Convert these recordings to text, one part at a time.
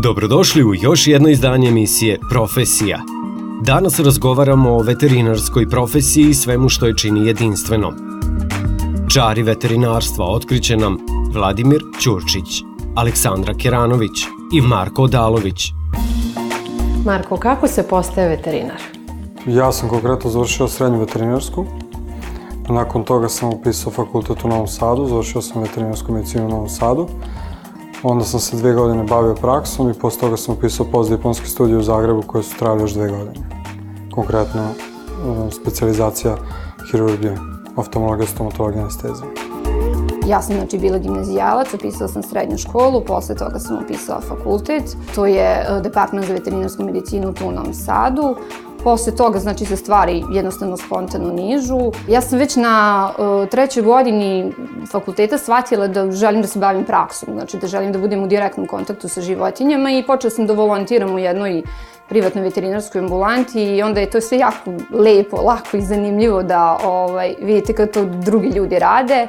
Dobrodošli u još jedno izdanje emisije Profesija. Danas razgovaramo o veterinarskoj profesiji i svemu što je čini jedinstveno. Čari veterinarstva otkriće nam Vladimir Ćurčić, Aleksandra Keranović i Marko Odalović. Marko, kako se postaje veterinar? Ja sam konkretno završio srednju veterinarsku. Nakon toga sam upisao fakultet u Novom Sadu, završio sam veterinarsku medicinu u Novom Sadu. Onda sam se 2 godine bavio praksom i posle toga sam upisao postdiplomske studije u Zagrebu koje su trajale još 2 godine. Konkretno, specijalizacija hirurgije, oftalmologija, stomatologija, anestezija. Ja sam bila gimnazijalac, upisala sam srednju školu, posle toga sam upisala fakultet. To je Department za veterinarsku medicinu tu u Novom Sadu. Posle toga, se stvari jednostavno spontano nižu. Ja sam već na 3. godini fakulteta shvatila da želim da se bavim praksom, da želim da budem u direktnom kontaktu sa životinjama i počela sam da volontiram u jednoj privatnoj veterinarskoj ambulanti i onda je to sve jako lepo, lako i zanimljivo da vidite kako to drugi ljudi rade.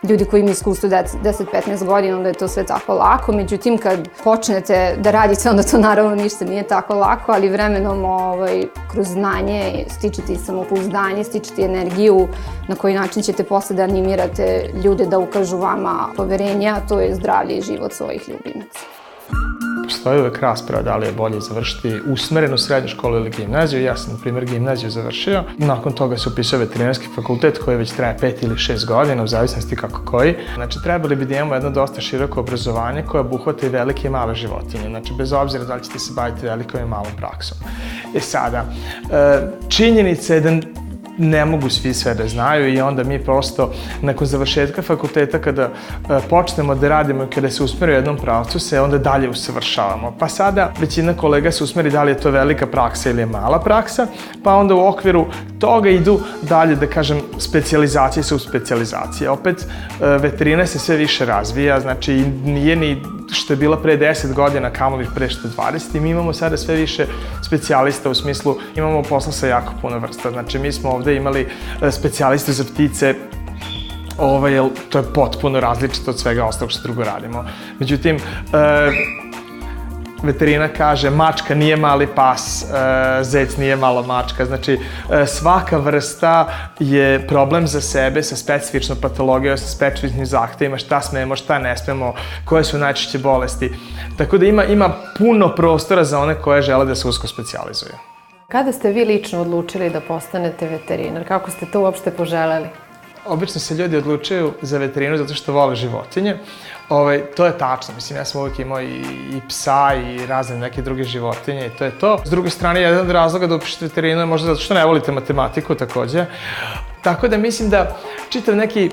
Ljudi koji imaju iskustvo 10-15 godina, onda je to sve tako lako. Međutim, kad počnete da radite, onda to naravno ništa nije tako lako, ali vremenom kroz znanje stičete i samopouzdanje, stičete energiju na koji način ćete posle da animirate ljude da ukažu vama poverenja, a to je zdravlje i život svojih ljubimaca. Postoji uvek rasprava da li je bolje završiti usmerenu srednju školu ili gimnaziju. Ja sam, na primjer, gimnaziju završio. Nakon toga se upisao veterinarski fakultet koji već traje 5 ili 6 godina, u zavisnosti kako koji. Trebali bi da imamo jedno dosta široko obrazovanje koje obuhvata i velike i male životinje. Bez obzira da li ćete se baviti velikom i malom praksom. Sada, činjenica je da ne mogu svi sve da znaju i onda mi prosto nakon završetka fakulteta kada počnemo da radimo i kada se usmeri u jednom pravcu se onda dalje usavršavamo. Pa sada većina kolega se usmeri da li je to velika praksa ili je mala praksa, pa onda u okviru toga idu dalje, da kažem, specijalizacije su specijalizacije. Opet, veterina se sve više razvija, nije ni što je bila pre 10 godina, kamoli pre što 20, i mi imamo sada sve više specijalista u smislu, imamo posla sa jako puno vrsta. Mi smo ovde imali specijaliste za ptice, to je potpuno različito od svega ostalog što drugo radimo. Međutim, veterina kaže mačka nije mali pas, zec nije mala mačka. Svaka vrsta je problem za sebe sa specifičnom patologijom, sa specifičnim zahtevima, šta smemo, šta ne smemo, koje su najčešće bolesti. Tako da ima puno prostora za one koje žele da se usko specijalizuju. Kada ste vi lično odlučili da postanete veterinar? Kako ste to uopšte poželeli? Obično se ljudi odlučuju za veterinu zato što vole životinje. To je tačno. Ja sam uvijek imao i psa i razne neke druge životinje i to je to. S druge strane, jedan od razloga da upišete veterinu je možda zato što ne volite matematiku takođe. Tako da mislim da čitav neki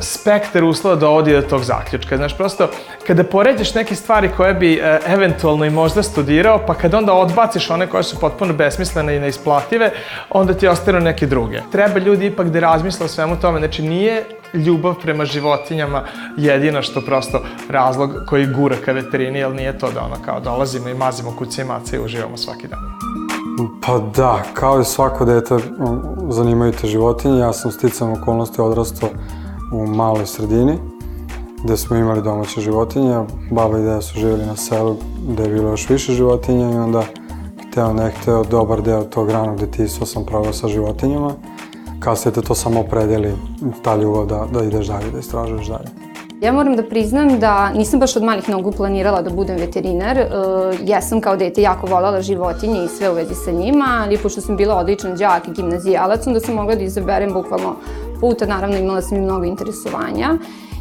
spektar uslova dovodi do tog zaključka. Prosto, kada poređaš neke stvari koje bi eventualno i možda studirao, pa kada onda odbaciš one koje su potpuno besmislene i neisplative, onda ti ostanu neke druge. Treba ljudi ipak da razmisle o svemu tome. Nije ljubav prema životinjama jedino što prosto razlog koji gura ka veterini, jer nije to da kao dolazimo i mazimo kuće i mace i uživamo svaki dan. Pa da, kao i svako dete zanimaju te životinje. Ja sam sticajem okolnosti odrastao u maloj sredini gde smo imali domaće životinje. Baba i deda su živjeli na selu gde je bilo još više životinja i onda hteo ne hteo dobar deo tog ranog detinjstva sam proveo sa životinjama. Kasnije te to samo opredeli ta ljubav da ideš dalje, da istražuješ dalje. Ja moram da priznam da nisam baš od malih nogu planirala da budem veterinar. Ja sam kao dete jako voljela životinje i sve u vezi sa njima, ali pošto sam bila odličan đak i gimnazijalac, onda sam mogla da izaberem bukvalno puta, naravno imala sam i mnogo interesovanja.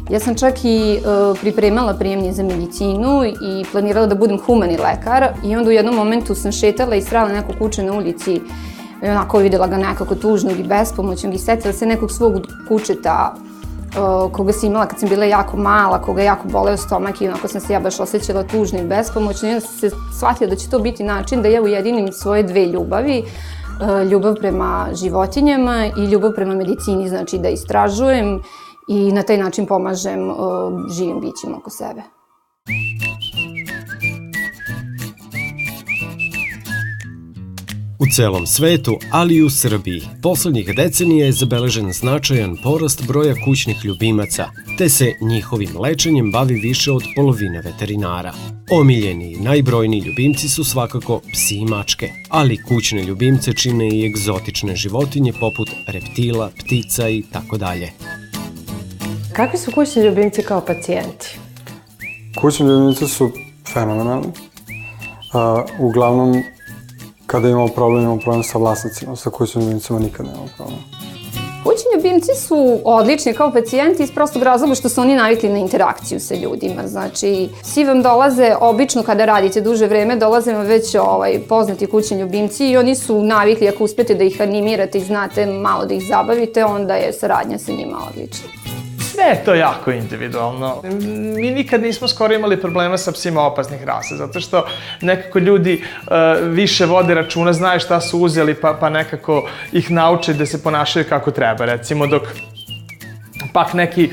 Ja sam čak i pripremala prijemni za medicinu i planirala da budem humani lekar i onda u jednom momentu sam šetala i srela nekog kuće na ulici i onako videla ga nekako tužnog i bespomoćnog i setila se nekog svog kućeta koga sam imala kad sam bila jako mala, koga je jako boleo stomak i onako sam se ja baš osjećala tužno i bespomoćno i onda sam se shvatila da će to biti način da ja ujedinim svoje 2 ljubavi, ljubav prema životinjama i ljubav prema medicini, da istražujem i na taj način pomažem živim bićima oko sebe. U celom svetu, ali i u Srbiji, poslednjih decenija je zabeležen značajan porast broja kućnih ljubimaca, te se njihovim lečenjem bavi više od polovine veterinara. Omiljeni i najbrojniji ljubimci su svakako psi i mačke, ali kućne ljubimce čine i egzotične životinje poput reptila, ptica i tako dalje. Kakvi su kućni ljubimci kao pacijenti? Kućni ljubimci su fenomenalni. Uglavnom, kada imamo problem sa vlasnicima, sa kućnim ljubimcima nikad nemamo problem. Kućni ljubimci su odlični kao pacijenti iz prostog razloga što su oni navikli na interakciju sa ljudima. Znači, svi vam dolaze, obično kada radite duže vreme, dolaze vam već poznati kućni ljubimci i oni su navikli, ako uspete da ih animirate i znate malo da ih zabavite, onda je saradnja sa njima odlična. Sve je to jako individualno. Mi nikad nismo skoro imali problema sa psima opasnih rasa, zato što nekako ljudi više vode računa, znaju šta su uzeli, pa nekako ih nauče da se ponašaju kako treba. Recimo, dok pak neki,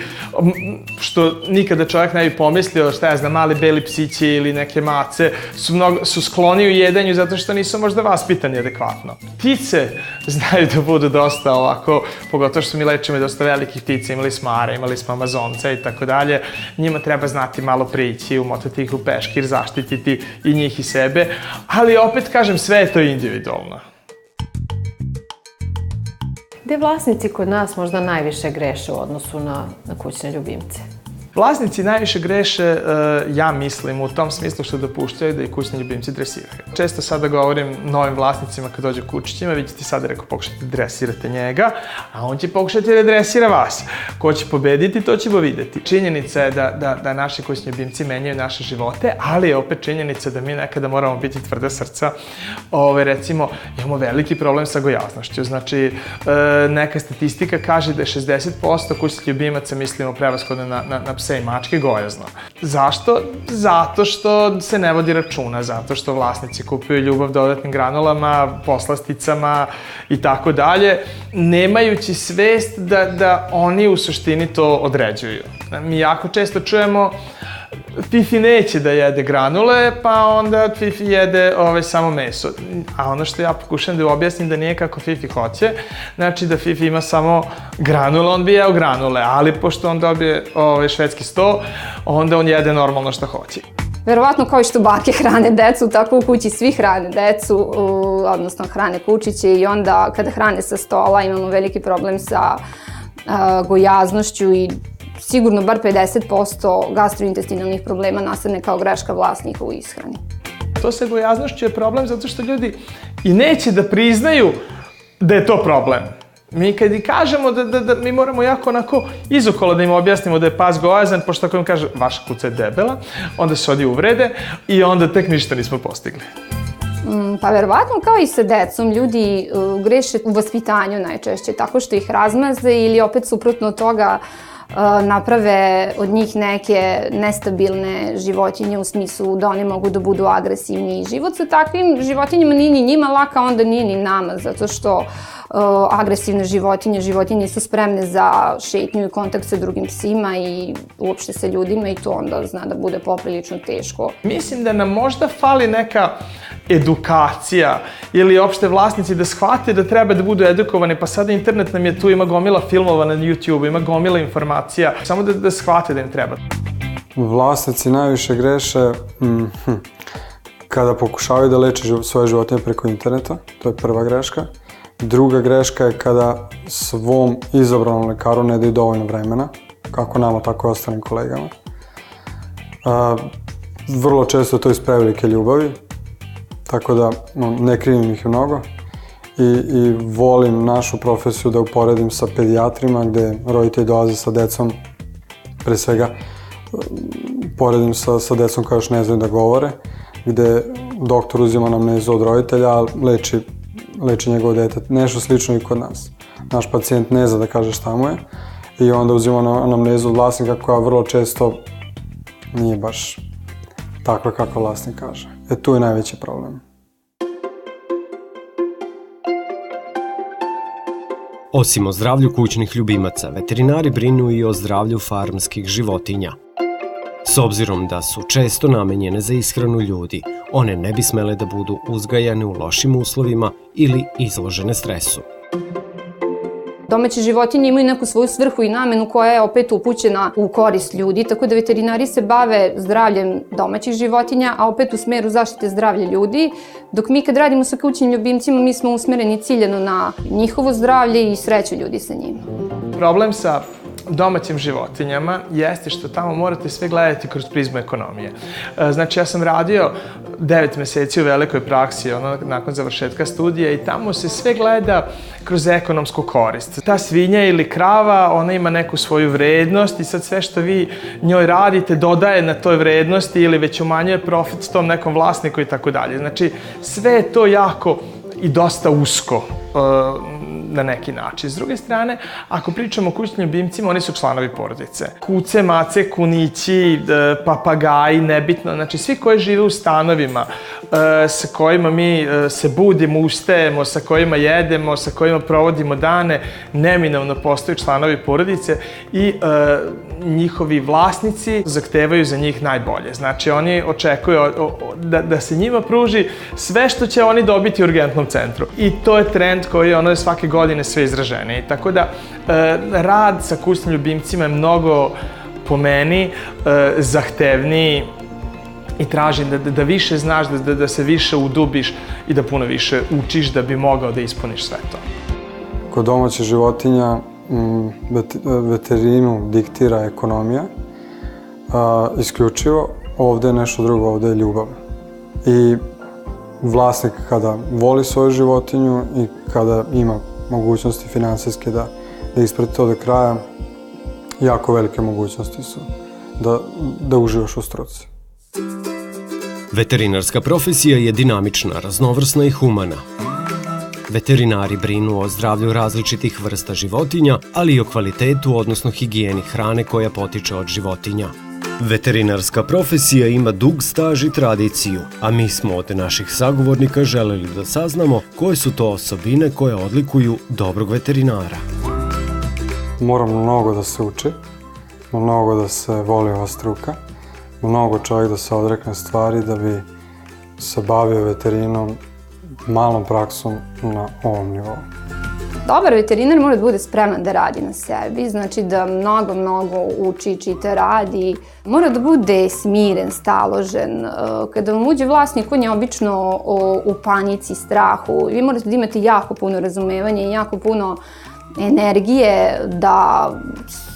što nikada čovjek ne bi pomislio, šta ja znam, mali beli psići ili neke mace, su skloni u jedenju zato što nisu možda vaspitani adekvatno. Ptice znaju da budu dosta ovako, pogotovo što mi lečimo dosta velikih ptica, imali smo are, imali smo amazonca i tako dalje, njima treba znati malo prići, umotati ih u peškir, zaštititi i njih i sebe, ali opet kažem, sve je to individualno. Gde vlasnici kod nas možda najviše greše u odnosu na kućne ljubimce? Vlasnici najviše greše, ja mislim, u tom smislu što dopuštaju da i kućni ljubimci dresiraju. Često sada govorim novim vlasnicima kad dođu kućićima, vi ćete sada pokušati da dresirate njega, a on će pokušati da dresira vas. Ko će pobediti, to ćemo videti. Činjenica je da naši kućni ljubimci menjaju naše živote, ali je opet činjenica da mi nekada moramo biti tvrda srca. Recimo, imamo veliki problem sa gojaznošću. Znači, neka statistika kaže da je 60% kućnih ljubimaca, mislimo prevashodno na pse i mačke, gojazno. Zašto? Zato što se ne vodi računa, zato što vlasnici kupuju ljubav dodatnim granulama, poslasticama i tako dalje, nemajući svest da oni u suštini to određuju. Mi jako često čujemo Fifi neće da jede granule, pa onda Fifi jede samo meso. A ono što ja pokušam da objasnim da nije kako Fifi hoće, znači da Fifi ima samo granule, on bi jeo granule, ali pošto on dobije švedski sto, onda on jede normalno što hoće. Verovatno kao i što bake hrane decu, tako u kući svi hrane decu, odnosno hrane kučiće i onda kada hrane sa stola imamo veliki problem sa gojaznošću i sigurno bar 50% gastrointestinalnih problema nastane kao greška vlasnika u ishrani. To sa gojaznošću je problem zato što ljudi i neće da priznaju da je to problem. Mi kad i kažemo da mi moramo jako onako izokolo da im objasnimo da je pas gojazan, pošto ako im kaže vaša kuca je debela, onda se odi uvrede i onda tek ništa nismo postigli. Pa verovatno kao i sa decom, ljudi greše u vaspitanju najčešće, tako što ih razmaze ili opet suprotno od toga naprave od njih neke nestabilne životinje u smislu da oni mogu da budu agresivni i život sa takvim životinjama nije ni njima laka, onda nije ni nama, zato što agresivne životinje nisu spremne za šetnju i kontakt sa drugim psima i uopšte sa ljudima i to onda zna da bude poprilično teško. Mislim da nam možda fali neka edukacija ili opšte vlasnici da shvate da treba da budu edukovani, pa sada internet nam je tu, ima gomila filmova na YouTube, ima gomila informacija, samo da shvate da im treba. Vlasnici najviše greše kada pokušavaju da leče svoje životinje preko interneta, to je prva greška. Druga greška je kada svom izabranom lekaru ne daju dovoljno vremena, kako nama, tako i ostalim kolegama. Vrlo često to iz prevelike ljubavi, tako da ne krivim ih mnogo i volim našu profesiju da uporedim sa pedijatrima gde roditelji dolaze sa decom, pre svega poredim sa decom koja još ne znaju da govore, gde doktor uzima anamnezu od roditelja, a leči njegovo dete. Nešto slično i kod nas. Naš pacijent ne zna da kaže šta mu je i onda uzima anamnezu od vlasnika koja vrlo često nije baš takva kako vlasnik kaže. Tu je najveći problem. Osim o zdravlju kućnih ljubimaca, veterinari brinu i o zdravlju farmskih životinja. S obzirom da su često namenjene za ishranu ljudi, one ne bi smele da budu uzgajane u lošim uslovima ili izložene stresu. Domaće životinje imaju neku svoju svrhu i namenu koja je opet upućena u korist ljudi, tako da veterinari se bave zdravljem domaćih životinja, a opet u smeru zaštite zdravlja ljudi, dok mi kad radimo sa kućnim ljubimcima, mi smo usmereni ciljano na njihovo zdravlje i sreću ljudi sa njima. Problem sa domaćim životinjama jeste što tamo morate sve gledati kroz prizmu ekonomije. Znači, ja sam radio 9 meseci u velikoj praksi nakon završetka studija i tamo se sve gleda kroz ekonomsku korist. Ta svinja ili krava, ona ima neku svoju vrednost i sad sve što vi njoj radite dodaje na toj vrednosti ili već umanjuje profit tom nekom vlasniku i tako dalje. Znači, sve je to jako i dosta usko na neki način. S druge strane, ako pričamo o kućnim ljubimcima, oni su članovi porodice. Kuce, mace, kunići, papagaji, nebitno, znači svi koji žive u stanovima, sa kojima mi se budimo, ustajemo, sa kojima jedemo, sa kojima provodimo dane, neminovno postaju članovi porodice i njihovi vlasnici zahtevaju za njih najbolje. Znači, oni očekuju da se njima pruži sve što će oni dobiti u urgentnom centru. I to je trend koji je svake godine sve izraženiji. Tako da, rad sa kućnim ljubimcima je mnogo, po meni, zahtevniji i traži da više znaš, da se više udubiš i da puno više učiš da bi mogao da ispuniš sve to. Kod domaćih životinja veterinu diktira ekonomija, isključivo. Ovde je nešto drugo, ovde je ljubav. I vlasnik kada voli svoju životinju i kada ima mogućnosti finansijske da isprati to do kraja, jako velike mogućnosti su da uživaš u struci. Veterinarska profesija je dinamična, raznovrsna i humana. Veterinari brinu o zdravlju različitih vrsta životinja, ali i o kvalitetu, odnosno higijeni hrane koja potiče od životinja. Veterinarska profesija ima dug staž i tradiciju, a mi smo od naših sagovornika želeli da saznamo koje su to osobine koje odlikuju dobrog veterinara. Mora mnogo da se uči, mnogo da se voli ova struka, mnogo čovjek da se odrekne stvari da bi se bavio veterinom, malom praksom na ovom nivou. Dobar veterinar mora da bude spreman da radi na sebi, znači da mnogo uči, čita, radi. Mora da bude smiren, staložen. Kada vam uđe vlasnik, on je obično u panici, strahu. Vi morate da imate jako puno razumevanja i jako puno energije da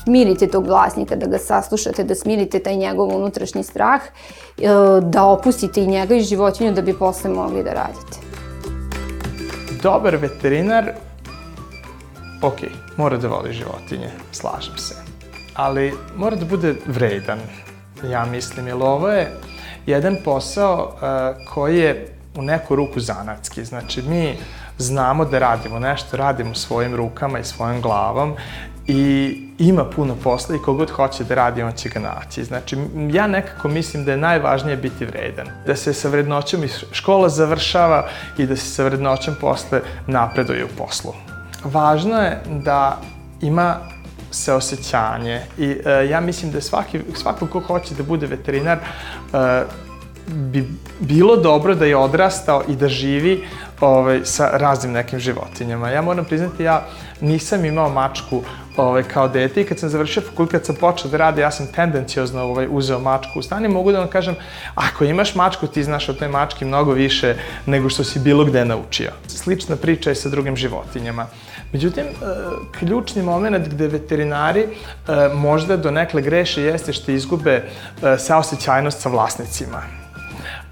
smirite tog vlasnika, da ga saslušate, da smirite taj njegov unutrašnji strah, da opustite i njega i životinju da bi posle mogli da radite. Dobar veterinar, mora da voli životinje, slažem se, ali mora da bude vredan, ja mislim, jer ovo je jedan posao koji je u neku ruku zanatski. Znači, mi znamo da radimo nešto, radimo svojim rukama i svojom glavom i ima puno posla i kogod hoće da radi, on će ga naći. Znači, ja nekako mislim da je najvažnije biti vredan. Da se sa vrednoćom i škola završava i da se sa vrednoćom posle napreduje u poslu. Važno je da ima saosećanje i ja mislim da svako ko hoće da bude veterinar bi bilo dobro da je odrastao i da živi sa raznim nekim životinjama. Ja moram priznati, ja nisam imao mačku kao dete i kad sam završio fakultet, kad sam počeo da radi, ja sam tendenciozno uzeo mačku u stan i mogu da vam kažem, ako imaš mačku, ti znaš o toj mački mnogo više nego što si bilo gde naučio. Slična priča je sa drugim životinjama. Međutim, ključni moment gde veterinari možda donekle greše jeste što izgube saosećajnost sa vlasnicima.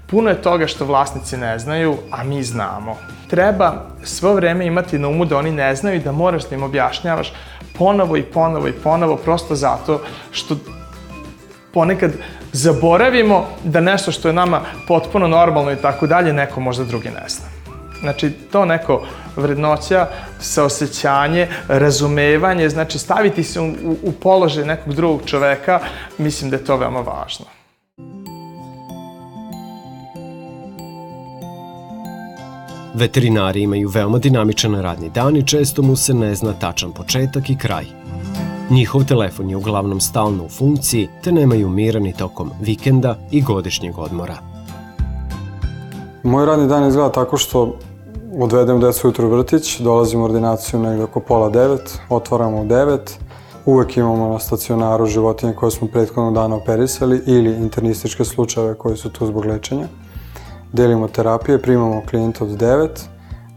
Puno je toga što vlasnici ne znaju, a mi znamo. Treba svo vreme imati na umu da oni ne znaju i da moraš da im objašnjavaš ponovo i ponovo, prosto zato što ponekad zaboravimo da nešto što je nama potpuno normalno i tako dalje, neko možda drugi ne zna. Znači, to neko vrednoća, saosećanje, razumevanje, znači staviti se u položaj nekog drugog čoveka, mislim da je to veoma važno. Veterinari imaju veoma dinamičan radni dan i često mu se ne zna tačan početak i kraj. Njihov telefon je uglavnom stalno u funkciji, te nemaju mira ni tokom vikenda i godišnjeg odmora. Moj radni dan izgleda tako što odvedem decu ujutro u vrtić, dolazim u ordinaciju negde oko 8:30, otvaramo u 9. Uvek imamo na stacionaru životinje koje smo prethodnog dana operisali ili internističke slučajeve koji su tu zbog lečenja. Delimo terapije, primamo klijenta od 9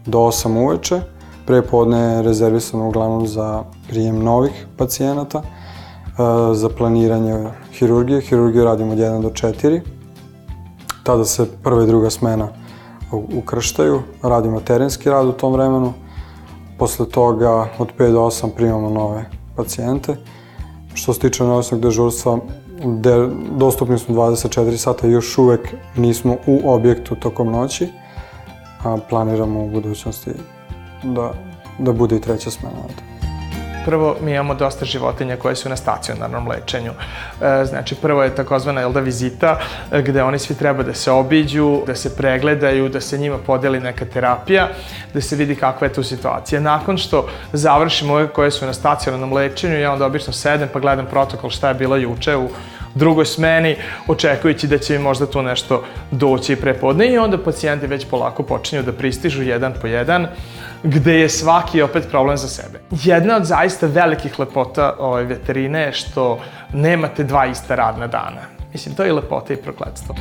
do 8 uveče. Prepodne je rezervisano uglavnom za prijem novih pacijenata, za planiranje hirurgije. Hirurgiju radimo od 1 do 4. Tada se prva i druga smena ukrštaju, radimo terenski rad u tom vremenu. Posle toga od 5 do 8 primamo nove pacijente. Što se tiče noćnog dežurstva, dostupni smo 24 sata, još uvek nismo u objektu tokom noći, a planiramo u budućnosti da bude i treća smena. Prvo, mi imamo dosta životinja koje su na stacionarnom lečenju. Znači, prvo je takozvana vizita, gde oni svi treba da se obiđu, da se pregledaju, da se njima podeli neka terapija, da se vidi kakva je tu situacija. Nakon što završimo ove koje su na stacionarnom lečenju, ja onda obično sedem pa gledam protokol šta je bilo juče u drugoj smeni, očekujući da će mi možda tu nešto doći prepodne i onda pacijenti već polako počinju da pristižu jedan po jedan, gde je svaki opet problem za sebe. Jedna od zaista velikih lepota veterine je što nemate dva ista radna dana. Mislim, to je i lepota i prokletstvo.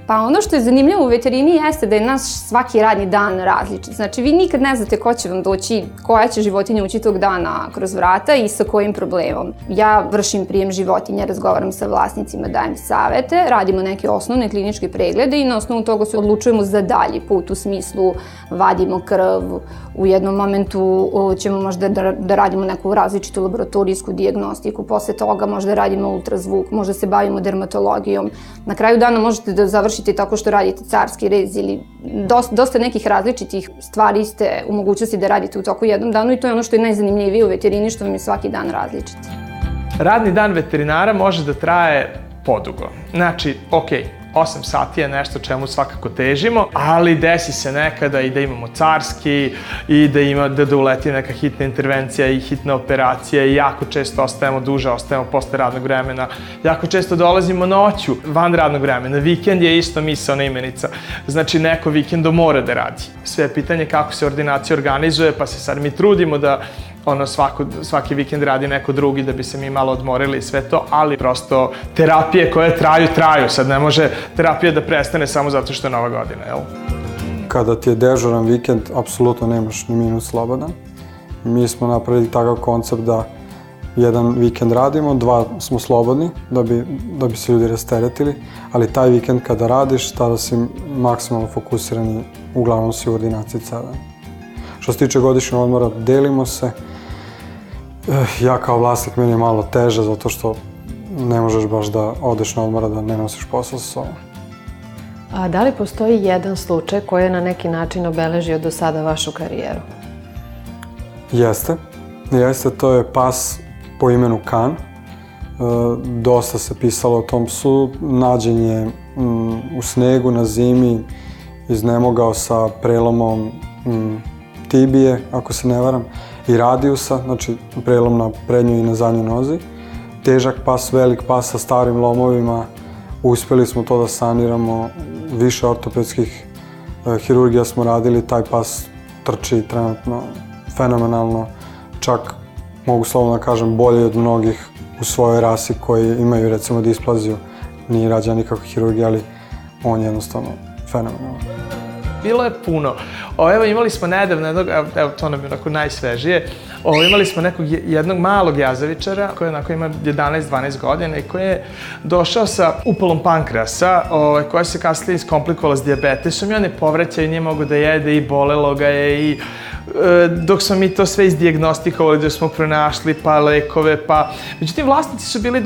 Pa ono što je zanimljivo u veterini jeste da je naš svaki radni dan različit. Znači, vi nikad ne znate ko će vam doći, koja će životinja ući tog dana kroz vrata i sa kojim problemom. Ja vršim prijem životinja, razgovaram sa vlasnicima, dajem savete, radimo neke osnovne kliničke preglede i na osnovu toga se odlučujemo za dalji put, u smislu vadimo krv, u jednom momentu ćemo možda da radimo neku različitu laboratorijsku dijagnostiku, posle toga možda radimo ultrazvuk, možda se bavimo dermatologijom. Na kraju dana možete da završite tako što radite carski rez ili dosta nekih različitih stvari ste u mogućnosti da radite u toku jednom danu i to je ono što je najzanimljivije u veterini, što vam je svaki dan različit. Radni dan veterinara može da traje podugo. Znači, 8 sati je nešto čemu svakako težimo, ali desi se nekada i da imamo carski i da uleti neka hitna intervencija i hitna operacija i jako često ostajemo duže, ostajemo posle radnog vremena. Jako često dolazimo noću, van radnog vremena. Vikend je isto misaona imenica. Znači, neko vikendom mora da radi. Sve je pitanje kako se ordinacija organizuje, pa se sad mi trudimo da svaki vikend radi neko drugi da bi se mi malo odmorili i sve to, ali prosto terapije koje traju. Sad ne može terapija da prestane samo zato što je Nova godina, jel? Kada ti je dežuran vikend, apsolutno nemaš ni minut slobodan. Mi smo napravili takav koncept da jedan vikend radimo, 2 smo slobodni da bi se ljudi rasteretili, ali taj vikend kada radiš, tada si maksimalno fokusiran i uglavnom si u ordinaciji ceo dan. Što se tiče godišnjeg odmora, delimo se. Ja kao vlasnik, meni je malo teže zato što ne možeš baš da odeš na odmora, da ne nosiš posao sa sobom. A da li postoji jedan slučaj koji je na neki način obeležio do sada vašu karijeru? Jeste, to je pas po imenu Kan. Dosta se pisalo o tom psu, nađen je u snegu na zimi, iznemogao sa prelomom tibije, ako se ne varam, i radijusa, znači prelom na prednjoj i na zadnjoj nozi. Težak pas, velik pas sa starim lomovima, uspeli smo to da saniramo, više ortopedskih hirurgija smo radili, taj pas trči trenutno fenomenalno, čak mogu slobodno da kažem bolje od mnogih u svojoj rasi koji imaju recimo displaziju, nije rađena nikakva hirurgija, ali on je jednostavno fenomenalan. Bilo je puno. Evo, imali smo nedavno evo to nam je onako najsvežije, imali smo jednog malog jazavičara koji ima 11-12 godina i koji je došao sa upalom pankreasa, koja se kasnije iskomplikovala s dijabetesom i on je povraćao i nije mogao da jede i bolelo ga je i dok smo mi to sve izdijagnostikovali, da smo pronašli pa lekove, pa... Međutim, vlasnici su bili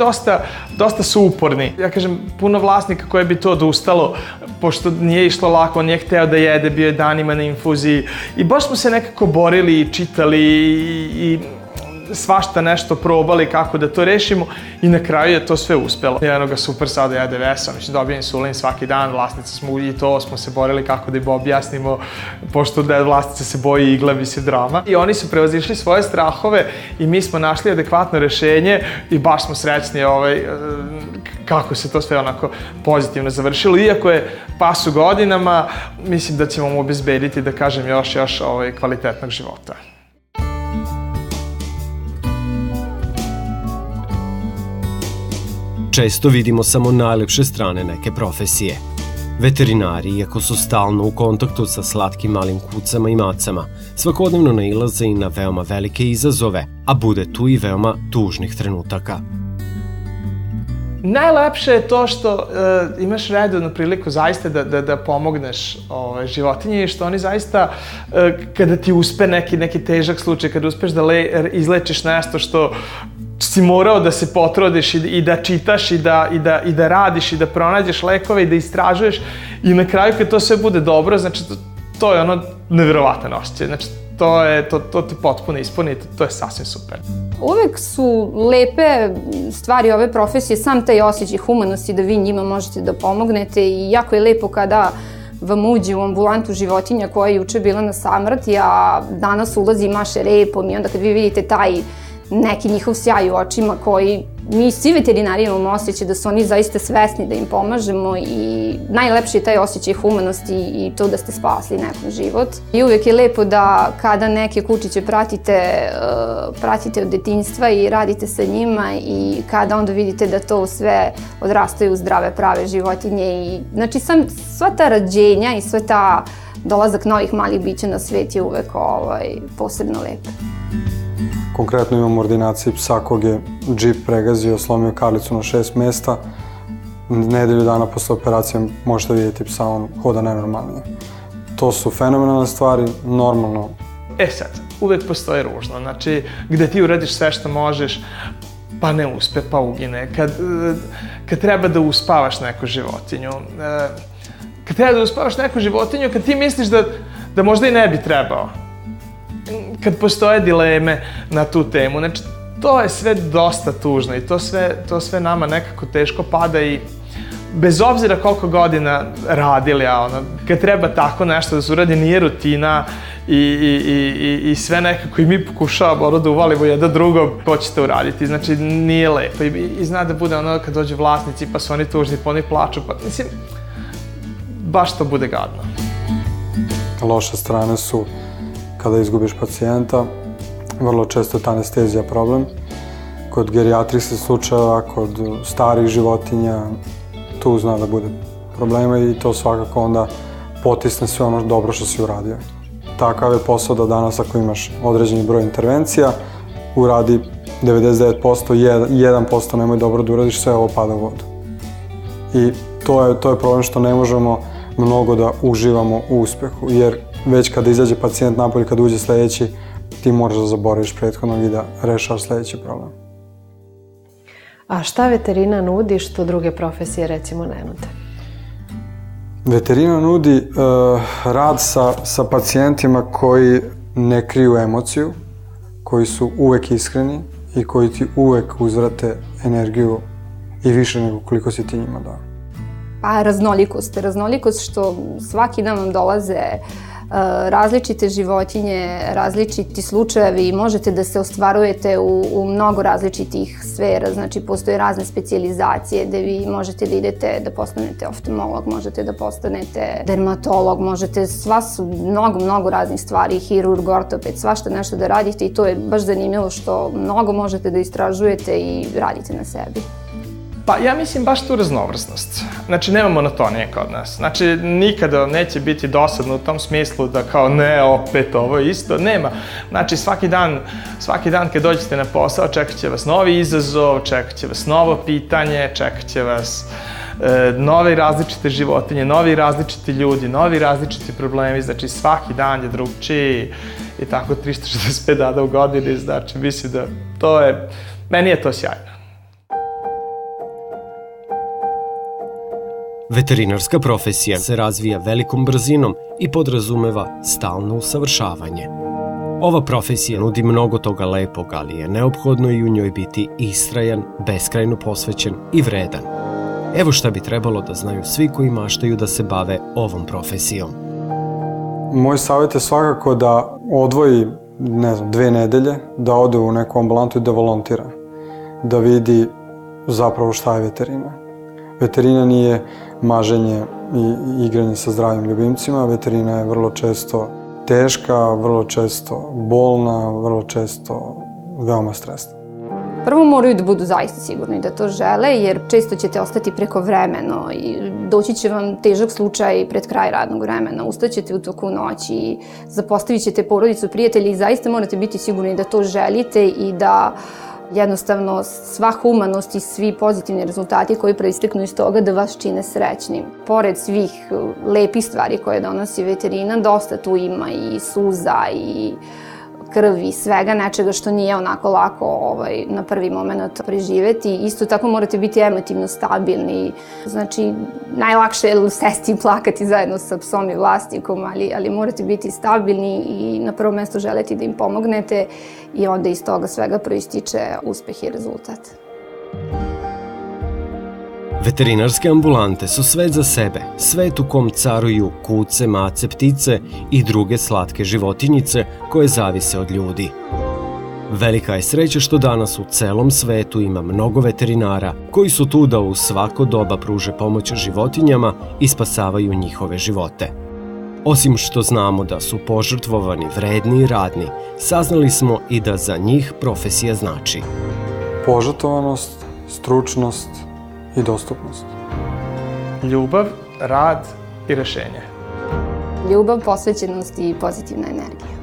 dosta su uporni. Ja kažem, puno vlasnika koje bi to odustalo, pošto nije išlo lako, on nije hteo da jede, bio je danima na infuziji i baš smo se nekako borili i čitali i svašta nešto probali kako da to rešimo i na kraju je to sve uspelo. Jednoga super sada jede vesa, dobija insulin svaki dan, vlasnica smo i to smo se borili kako da im objasnimo, pošto da vlasnica se boji igla, mislim, drama. I oni su prevazišli svoje strahove i mi smo našli adekvatno rešenje i baš smo srećni kako se to sve onako pozitivno završilo. Iako je pas u godinama, mislim da ćemo mu obezbediti, da kažem, još kvalitetnog života. Često vidimo samo najlepše strane neke profesije. Veterinari, iako su stalno u kontaktu sa slatkim malim kucama i macama, svakodnevno nailaze i na veoma velike izazove, a bude tu i veoma tužnih trenutaka. Najlepše je to što imaš redovnu priliku zaista da pomogneš životinji i što oni zaista, kada ti uspe neki težak slučaj, kada uspeš da izlečiš nešto što si morao da se potrudiš i da čitaš i da radiš i da pronađeš lekove i da istražuješ i na kraju kad to sve bude dobro, znači to je ono nevjerovatan osjećaj. Znači to te potpuno ispuni i to je sasvim super. Uvek su lepe stvari ove profesije, sam taj osjećaj humanosti da vi njima možete da pomognete i jako je lepo kada vam uđe u ambulantu životinja koja je juče bila na samrti, a danas ulazi i maše repom i onda kad vi vidite taj neki njihov sjaj u očima koji mi svi veterinari imamo osjećaj da su oni zaista svesni da im pomažemo i najlepši je taj osjećaj humanosti i to da ste spasli nekom život. I uvek je lepo da kada neke kučiće pratite od detinjstva i radite sa njima i kada onda vidite da to sve odrastaju u zdrave, prave životinje i znači sva ta rađenja i sva ta dolazak novih malih bića na svet je uvek posebno lepo. Konkretno imam u ordinaciji psa kog je džip pregazio, slomio karlicu na 6 mesta. Nedelju dana posle operacije možete vidjeti psa, on hoda nenormalnije. To su fenomenalne stvari, normalno. Sad, uvek postoje ružno, znači gde ti uradiš sve što možeš, pa ne uspe, pa ugine. Kad treba da uspavaš neku životinju, kad ti misliš da možda i ne bi trebao, kad postoje dileme na tu temu, znači to je sve dosta tužno i to sve nama nekako teško pada i bez obzira koliko godina radili, kad treba tako nešto da se uradi, nije rutina i sve nekako i mi pokušavamo da uvalimo jedan drugom, ko ćete uraditi, znači nije lepo i zna da bude ono kad dođu vlasnici pa su oni tužni, pa oni plaču, pa mislim, baš to bude gadno. Loše strane su kada izgubiš pacijenta, vrlo često je ta anestezija problem. Kod gerijatrijskih slučajeva, kod starih životinja, tu zna da bude problema i to svakako onda potisne sve ono dobro što si uradio. Takav je posao da danas ako imaš određeni broj intervencija, uradi 99%, 1% nemoj dobro da uradiš, sve ovo pada u vodu. I to je problem što ne možemo mnogo da uživamo u uspehu, jer već kada izađe pacijent napolje, kada uđe sledeći, ti moraš da zaboraviš prethodnog i da rešaš sledeći problem. A šta veterina nudi što druge profesije recimo ne nude? Veterina nudi rad sa pacijentima koji ne kriju emociju, koji su uvek iskreni i koji ti uvek uzvrate energiju i više nego koliko si ti njima dao. Pa raznolikost što svaki dan vam dolaze različite životinje, različiti slučajevi, možete da se ostvarujete u mnogo različitih sfera, znači postoje razne specijalizacije gde vi možete da idete da postanete oftalmolog, možete da postanete dermatolog, možete, sva su mnogo raznih stvari, hirurg, ortoped, svašta nešto da radite i to je baš zanimljivo što mnogo možete da istražujete i radite na sebi. Pa ja mislim baš tu raznovrsnost. Znači nema monotonije kod nas. Znači nikada neće biti dosadno u tom smislu da kao ne, opet ovo isto. Nema. Znači svaki dan kad dođete na posao čekat će vas novi izazov, čekat će vas novo pitanje, čekat će vas nove različite životinje, novi različiti ljudi, novi različiti problemi. Znači svaki dan je drugčiji i tako 365 dana u godini. Znači mislim da meni je to sjajno. Veterinarska profesija se razvija velikom brzinom i podrazumeva stalno usavršavanje. Ova profesija nudi mnogo toga lepog, ali je neophodno i u njoj biti istrajan, beskrajno posvećen i vredan. Evo šta bi trebalo da znaju svi koji maštaju da se bave ovom profesijom. Moj savjet je svakako da odvoji, 2 nedelje, da ode u neku ambulantu i da volontira. Da vidi zapravo šta je veterina. Veterina nije maženje i igranje sa zdravim ljubimcima, veterina je vrlo često teška, vrlo često bolna, vrlo često veoma stresna. Prvo moraju da budu zaista sigurni da to žele, jer često ćete ostati prekovremeno i doći će vam težak slučaj pred kraj radnog vremena, ustaćete u toku noći, zapostavit ćete porodicu, prijatelji i zaista morate biti sigurni da to želite i da jednostavno sva humanost i svi pozitivni rezultati koji proisteknu iz toga da vas čine srećnim. Pored svih lepih stvari koje donosi veterina, dosta tu ima i suza i krvi, svega nečega što nije onako lako na prvi moment preživeti. Isto tako morate biti emotivno stabilni. Znači, najlakše je sesti i plakati zajedno sa psom i vlasnikom, ali morate biti stabilni i na prvo mesto želeti da im pomognete i onda iz toga svega proističe uspeh i rezultat. Veterinarske ambulante su svet za sebe, svet u kom caruju kuce, mace, ptice i druge slatke životinjice koje zavise od ljudi. Velika je sreća što danas u celom svetu ima mnogo veterinara koji su tu da u svako doba pruže pomoć životinjama i spasavaju njihove živote. Osim što znamo da su požrtvovani, vredni i radni, saznali smo i da za njih profesija znači Požrtvovanost, stručnost i dostupnost. Ljubav, rad i rešenje. Ljubav, posvećenost i pozitivna energija.